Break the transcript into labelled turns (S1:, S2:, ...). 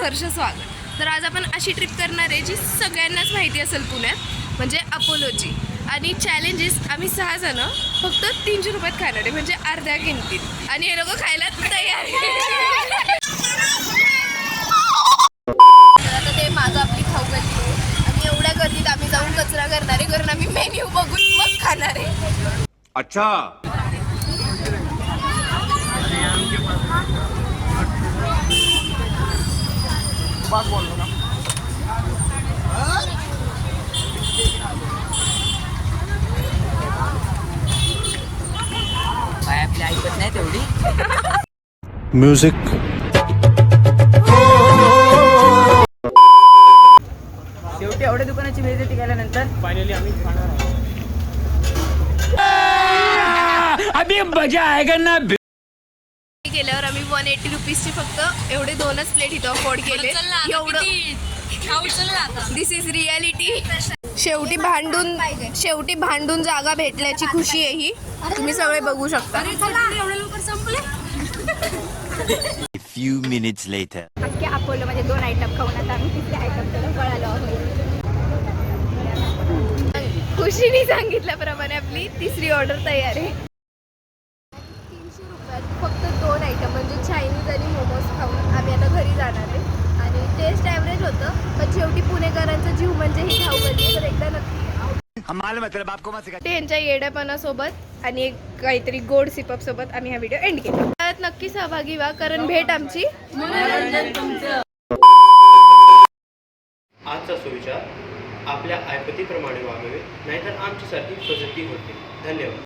S1: सहर्ष स्वागत। तर आज आपण अशी ट्रिप करणार आहे जी सगळ्यांनाच माहिती असेल पुण्यात, म्हणजे अपोलोची। आणि चॅलेंजेस आम्ही 6 जण फक्त 300 रुपयात खाणार आहे, म्हणजे अर्ध्या किमतीत। आणि हे लोक खायला तयार आहे। आता ते मागं आपली खाऊ गल्ली आहे आणि एवढ्या गर्दीत आम्ही जाऊन कचरा करणार आहे, कारण आम्ही मेन्यू बघून मग खाणार आहे।
S2: अच्छा
S3: आपली ऐकत नाही तेवढी
S4: म्युझिक
S3: शेवटी एवढ्या दुकानाची व्हिजिट केल्यानंतर फायनली आम्ही अभी मजा आएगा ना।
S1: गेल्यावर आम्ही 180 रुपीजचे फक्त एवढे 2च प्लेट इथं अफोर्ड केले। एवढं दिस इज रियालिटी। शेवटी भांडून जागा भेटल्याची खुशी आहे ही, तुम्ही सगळे बघू शकता।
S5: A few minutes later.
S6: अख्ख्या अपोलोमध्ये 2 आयटम खाऊन आता आम्ही तिसरे आयटम त्याला कळालो आहोत।
S1: खुशीने सांगितल्याप्रमाणे आपली तिसरी ऑर्डर तयार आहे। 300 रुपयात फक्त 2 आयटम म्हणजे चायनीज आणि मोमोज खाऊन आम्ही आता घरी जाणार आहे। आणि टेस्ट ॲव्हरेज होतं, पण शेवटी पुणेकरांचा जीव म्हणजे ही खाऊ गल्ली, तर एकदा नक्की ते यांच्या येड्यापणासोबत आणि एक काहीतरी गोड सिपअप सोबत आम्ही हा व्हिडिओ एंड केला। त्यात नक्की सहभागी व्हा, कारण भेट आमची
S7: आजचा सुविचार आपल्या ऐपतीप्रमाणे वागावे, नाहीतर आमच्यासारखी फजिती होते। धन्यवाद।